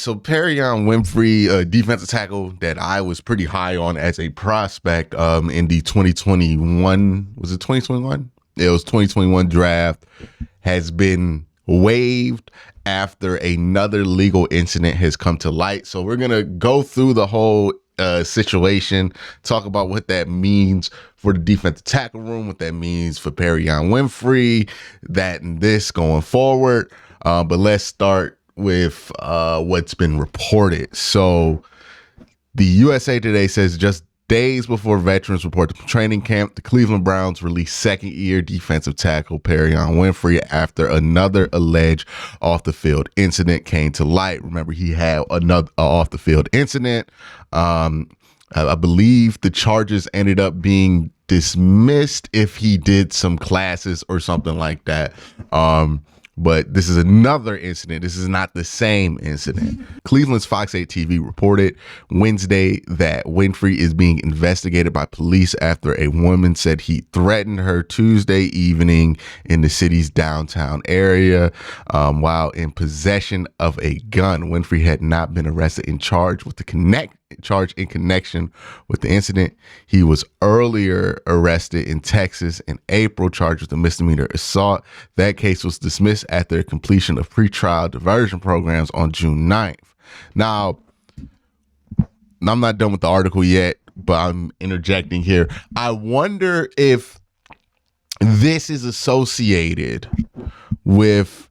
So Perrion Winfrey, a defensive tackle that I was pretty high on as a prospect in the 2021, was it 2021? It was 2021 draft, has been waived after another legal incident has come to light. So we're going to go through the whole situation, talk about what that means for the defensive tackle room, what that means for Perrion Winfrey, that and this going forward. But let's start with what's been reported. So the USA Today says just days before veterans report to training camp, the Cleveland Browns released second-year defensive tackle Perrion Winfrey after another alleged off-the-field incident came to light. Remember, he had another off-the-field incident. I believe the charges ended up being dismissed if he did some classes or something like that. But this is another incident. This is not the same incident. Cleveland's Fox 8 TV reported Wednesday that Winfrey is being investigated by police after a woman said he threatened her Tuesday evening in the city's downtown area while in possession of a gun. Winfrey had not been arrested and charged in connection with the incident. He was earlier arrested in Texas in April, charged with a misdemeanor assault. That case was dismissed after completion of pretrial diversion programs on June 9th. Now, I'm not done with the article yet, but I'm interjecting here. I wonder if this is associated with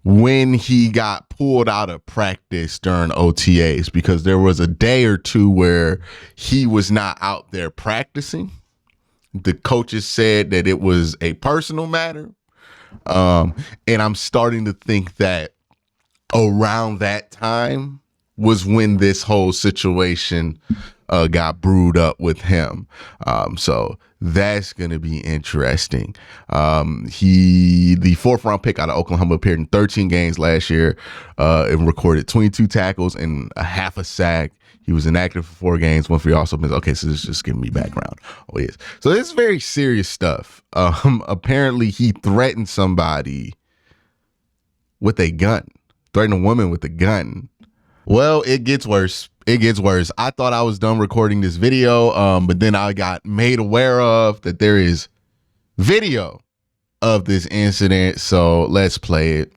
when he got pulled out of practice during OTAs, because there was a day or two where he was not out there practicing. The coaches said that it was a personal matter. And I'm starting to think that around that time was when this whole situation got brewed up with him. So that's going to be interesting. The fourth round pick out of Oklahoma, appeared in 13 games last year and recorded 22 tackles and a half a sack. He was inactive for 4 games. Winfrey also missed. Okay, so this is just giving me background. Oh, yes. So this is very serious stuff. Apparently he threatened somebody with a gun, threatened a woman with a gun. Well, it gets worse. It gets worse. I thought I was done recording this video, but then I got made aware of that there is video of this incident. So let's play it.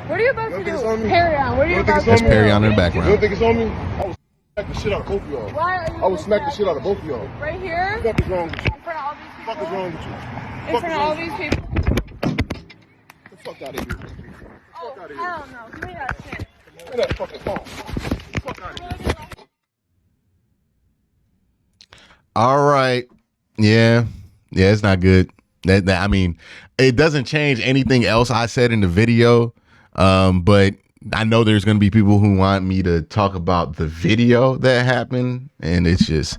What are you about to do? Perrion, what are you about to do? That's Perrion in the background. You don't think it's on me? I will smack the shit out of both of y'all. Why are you I will smack the shit out of both of y'all. right here? What the fuck is wrong with you? In front of all these people? What the fuck is wrong with you? In front of all these people? Get the fuck out of here. Oh, hell no. Give me that shit. Give me that fucking phone. Get the fuck out of here. All right. Yeah, it's not good. I mean, it doesn't change anything else I said in the video. But I know there's going to be people who want me to talk about the video that happened, and it's just,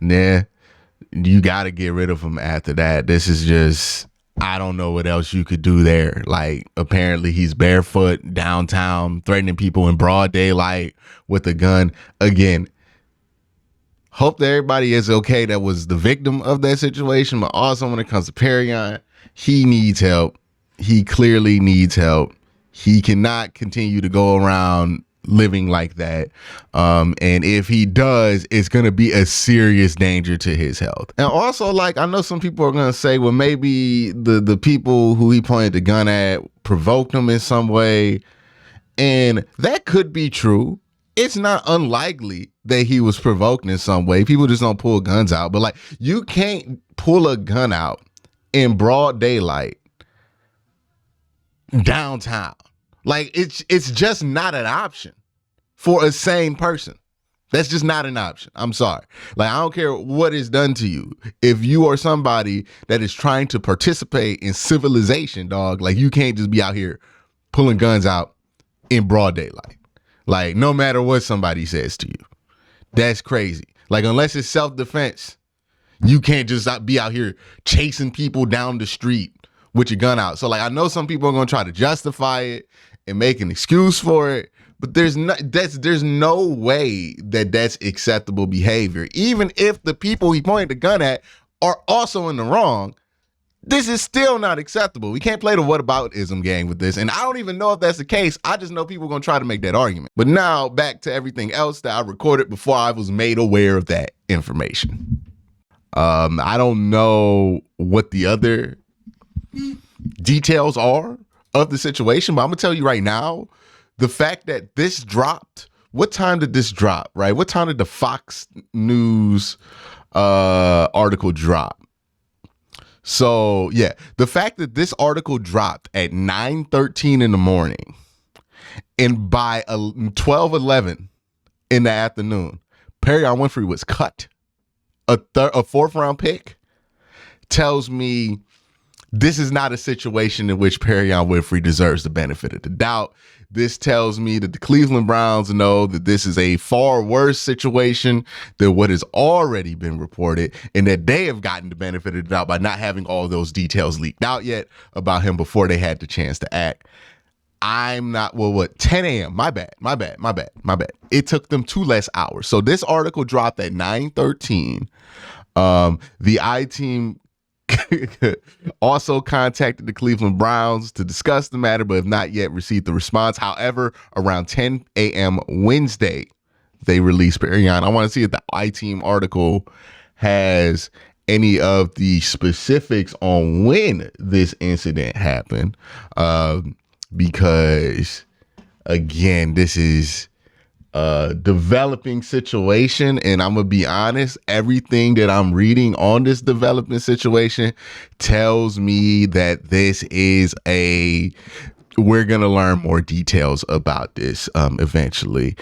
you got to get rid of him after that. This is just, I don't know what else you could do there. Like, apparently he's barefoot downtown, threatening people in broad daylight with a gun. Again, hope that everybody is okay that was the victim of that situation, but also when it comes to Perrion, he needs help. He clearly needs help. He cannot continue to go around living like that. And if he does, it's going to be a serious danger to his health. And also, like, I know some people are going to say, well, maybe the people who he pointed the gun at provoked him in some way. And that could be true. It's not unlikely that he was provoked in some way. People just don't pull guns out. But, like, you can't pull a gun out in broad daylight downtown. Like, it's just not an option for a sane person. That's just not an option. I'm sorry. Like, I don't care what is done to you. If you are somebody that is trying to participate in civilization, dog, like, you can't just be out here pulling guns out in broad daylight. Like, no matter what somebody says to you. That's crazy. Like, unless it's self-defense, you can't just be out here chasing people down the street with your gun out. So, like, I know some people are going to try to justify it and make an excuse for it, but there's no way that that's acceptable behavior. Even if the people he pointed the gun at are also in the wrong, This is still not acceptable. We can't play the whataboutism game with this. And I don't even know if that's the case. I just know people are going to try to make that argument. But now back to everything else that I recorded before I was made aware of that information. I don't know what the other details are of the situation, but I'm going to tell you right now, the fact that this dropped, what time did this drop, right? What time did the Fox News article drop? So, yeah, the fact that this article dropped at 9:13 in the morning and by 12:11 in the afternoon, Perrion Winfrey was cut, a fourth round pick, tells me this is not a situation in which Perrion Winfrey deserves the benefit of the doubt. This tells me that the Cleveland Browns know that this is a far worse situation than what has already been reported, and that they have gotten the benefit of the doubt by not having all those details leaked out yet about him before they had the chance to act. I'm not, 10 a.m. My bad. It took them 2 less hours. So this article dropped at 9:13. The I-Team also contacted the Cleveland Browns to discuss the matter, but have not yet received the response. However, around 10 a.m. Wednesday, they released Perrion. I want to see if the I-Team article has any of the specifics on when this incident happened, because, again, this is developing situation, and I'm gonna be honest, everything that I'm reading on this developing situation tells me that this is we're gonna learn more details about this eventually,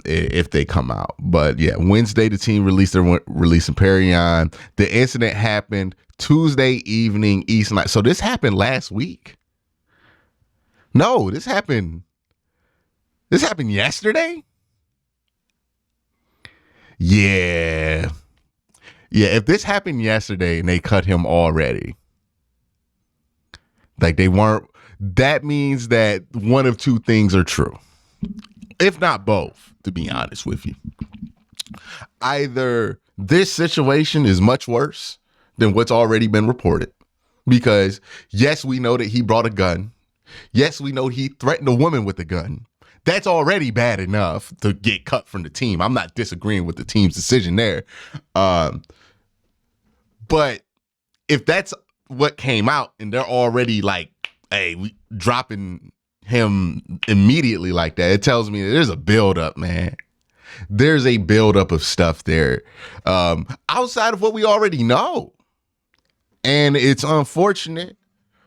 if they come out. But yeah, Wednesday the team releasing Perrion. The incident happened Tuesday evening East night. So this happened last week. No, this happened yesterday? Yeah. If this happened yesterday and they cut him already, like they weren't, that means that one of two things are true. If not both, to be honest with you. Either this situation is much worse than what's already been reported, because yes, we know that he brought a gun. Yes, we know he threatened a woman with a gun. That's already bad enough to get cut from the team. I'm not disagreeing with the team's decision there. But if that's what came out and they're already like, hey, we dropping him immediately like that, it tells me that there's a buildup, man. There's a buildup of stuff there outside of what we already know. And it's unfortunate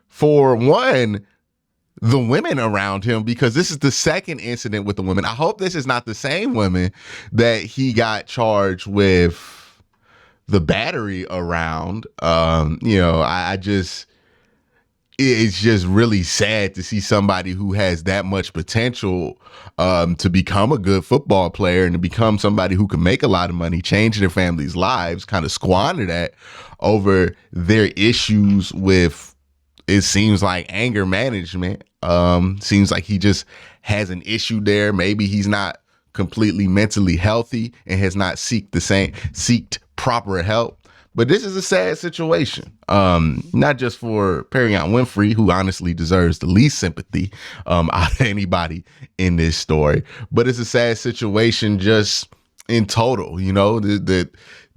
for one, the women around him, because this is the second incident with the women. I hope this is not the same women that he got charged with the battery around. It's just really sad to see somebody who has that much potential to become a good football player and to become somebody who can make a lot of money, change their families' lives, kind of squander that over their issues with, it seems like, anger management. Seems like he just has an issue there. Maybe he's not completely mentally healthy and has not seeked proper help. But this is a sad situation, not just for Perrion Winfrey, who honestly deserves the least sympathy out of anybody in this story, but it's a sad situation just in total, that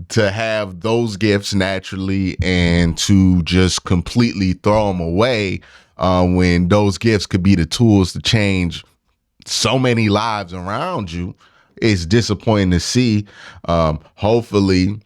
to have those gifts naturally and to just completely throw them away when those gifts could be the tools to change so many lives around you is disappointing to see. Hopefully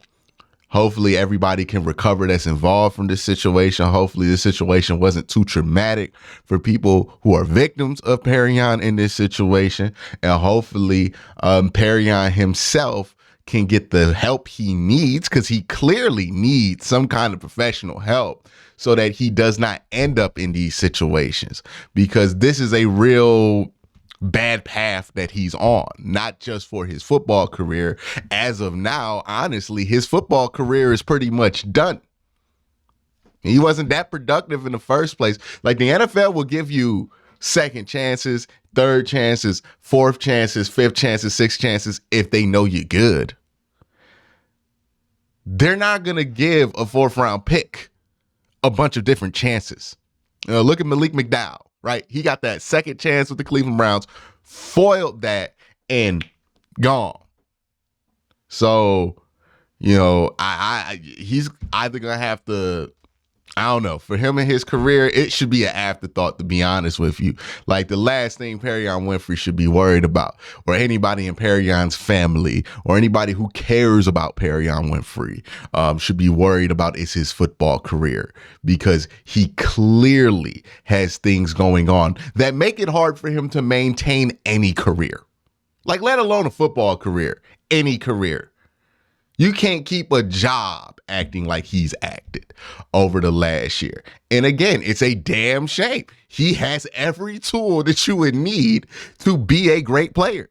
everybody can recover that's involved from this situation. Hopefully this situation wasn't too traumatic for people who are victims of Perrion in this situation. And hopefully Perrion himself can get the help he needs, because he clearly needs some kind of professional help so that he does not end up in these situations, because this is a real bad path that he's on, not just for his football career. As of now, honestly, his football career is pretty much done. He wasn't that productive in the first place. Like, the NFL will give you second chances, third chances, fourth chances, fifth chances, sixth chances if they know you're good. They're not going to give a fourth round pick a bunch of different chances. Look at Malik McDowell, right? He got that second chance with the Cleveland Browns, foiled that, and gone. So, he's either gonna have to, I don't know, for him and his career, it should be an afterthought, to be honest with you. Like, the last thing Perrion Winfrey should be worried about, or anybody in Perrion's family, or anybody who cares about Perrion Winfrey, should be worried about is his football career, because he clearly has things going on that make it hard for him to maintain any career. Like, let alone a football career, any career. You can't keep a job acting like he's acted over the last year. And again, it's a damn shame. He has every tool that you would need to be a great player.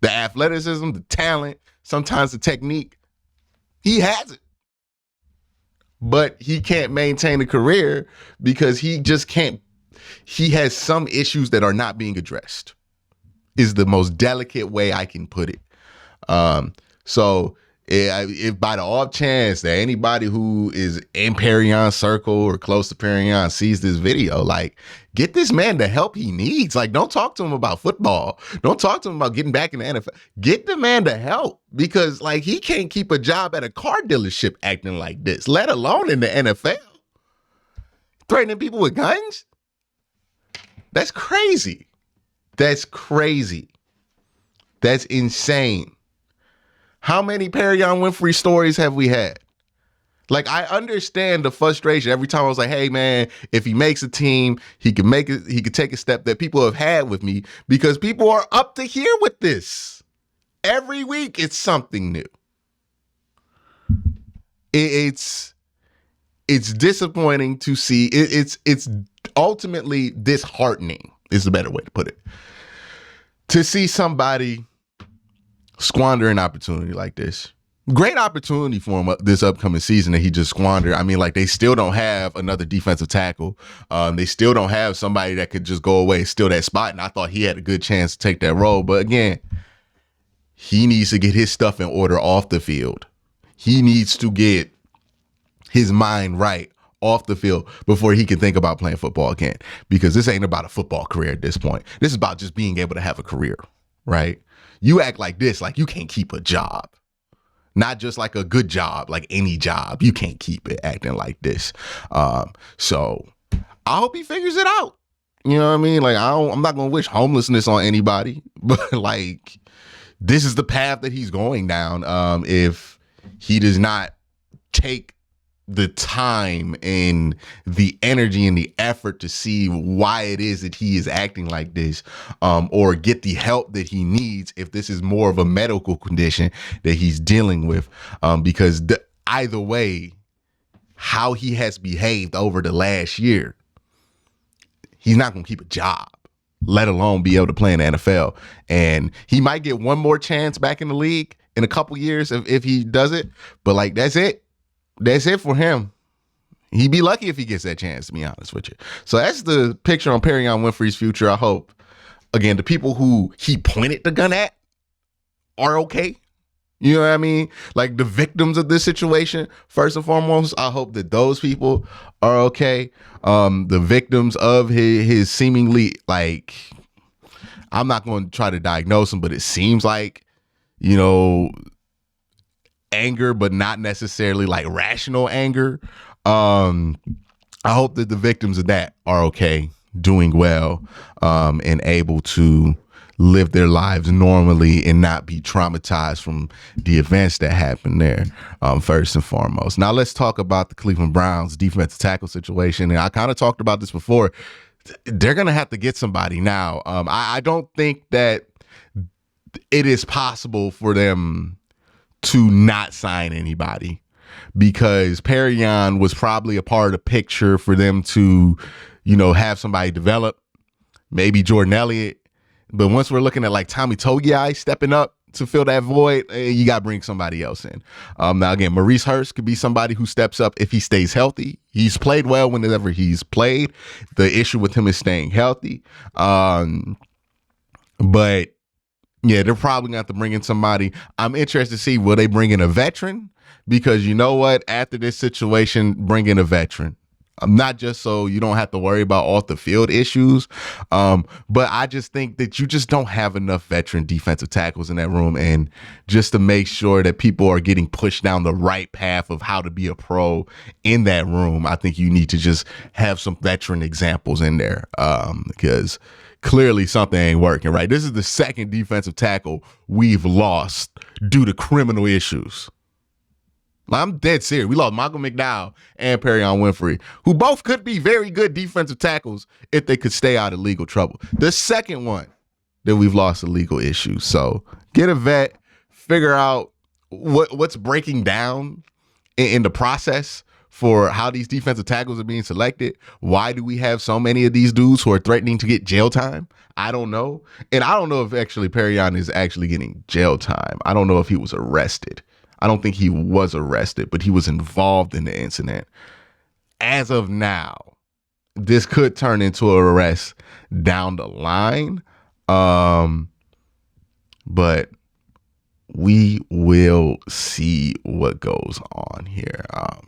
The athleticism, the talent, sometimes the technique. He has it. But he can't maintain a career because he just can't. He has some issues that are not being addressed, is the most delicate way I can put it. So if by the off chance that anybody who is in Perrion's circle or close to Perrion sees this video, like, get this man the help he needs. Like, don't talk to him about football. Don't talk to him about getting back in the NFL. Get the man the help, because, like, he can't keep a job at a car dealership acting like this, let alone in the NFL. Threatening people with guns? That's crazy. That's crazy. That's insane. How many Perrion Winfrey stories have we had? Like, I understand the frustration every time I was like, hey, man, if he makes a team, he can make it. He could take a step that people have had with me, because people are up to here with this. Every week, it's something new. It's disappointing to see. It's ultimately disheartening, is the better way to put it, to see somebody squander an opportunity like this. Great opportunity for him this upcoming season that he just squandered. I mean, like, they still don't have another defensive tackle. They still don't have somebody that could just go away, steal that spot. And I thought he had a good chance to take that role. But again, he needs to get his stuff in order off the field. He needs to get his mind right off the field before he can think about playing football again, because this ain't about a football career at this point. This is about just being able to have a career, right? You act like this, like you can't keep a job. Not just like a good job, like any job. You can't keep it acting like this. So I hope he figures it out. You know what I mean? Like, I'm not going to wish homelessness on anybody, but, like, this is the path that he's going down. If he does not take the time and the energy and the effort to see why it is that he is acting like this, or get the help that he needs if this is more of a medical condition that he's dealing with, because either way, how he has behaved over the last year, he's not going to keep a job, let alone be able to play in the NFL. And he might get one more chance back in the league in a couple years if he does it, but, like, that's it. That's it for him. He'd be lucky if he gets that chance, to be honest with you. So that's the picture on Perrion Winfrey's future. I hope, again, the people who he pointed the gun at are okay. You know what I mean? Like, the victims of this situation, first and foremost, I hope that those people are okay. The victims of his seemingly, like, I'm not going to try to diagnose him, but it seems like, you know, anger, but not necessarily like rational anger. I hope that the victims of that are okay, doing well, and able to live their lives normally and not be traumatized from the events that happened there, first and foremost. Now let's talk about the Cleveland Browns defensive tackle situation. And I kind of talked about this before. They're going to have to get somebody now. I don't think that it is possible for them to not sign anybody, because Perrion was probably a part of the picture for them to, you know, have somebody develop, maybe Jordan Elliott. But once we're looking at like Tommy Togiai stepping up to fill that void, you got to bring somebody else in. Now, again, Maurice Hurst could be somebody who steps up if he stays healthy. He's played well whenever he's played. The issue with him is staying healthy. But Yeah, they're probably going to have to bring in somebody. I'm interested to see, will they bring in a veteran? Because you know what? After this situation, bring in a veteran. Not just so you don't have to worry about off the field issues, but I just think that you just don't have enough veteran defensive tackles in that room. And just to make sure that people are getting pushed down the right path of how to be a pro in that room, I think you need to just have some veteran examples in there, because clearly something ain't working, right? This is the second defensive tackle we've lost due to criminal issues. I'm dead serious. We lost Michael McDowell and Perrion Winfrey, who both could be very good defensive tackles if they could stay out of legal trouble. The second one that we've lost to legal issues. So get a vet, figure out what's breaking down in the process for how these defensive tackles are being selected. Why do we have so many of these dudes who are threatening to get jail time? I don't know. And I don't know if actually Perrion is actually getting jail time. I don't know if he was arrested. I don't think he was arrested, but he was involved in the incident. As of now, this could turn into an arrest down the line. But we will see what goes on here.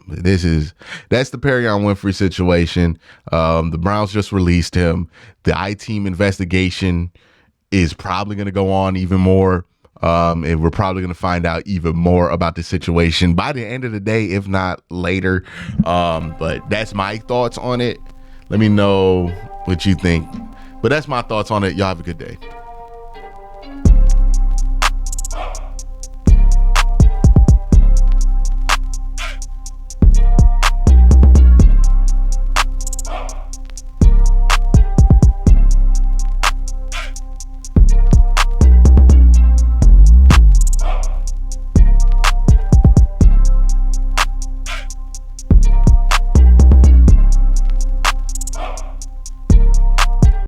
That's the Perrion Winfrey situation. The Browns just released him. The I-Team investigation is probably going to go on even more. And we're probably going to find out even more about the situation by the end of the day, if not later. But that's my thoughts on it. Let me know what you think. But that's my thoughts on it. Y'all have a good day.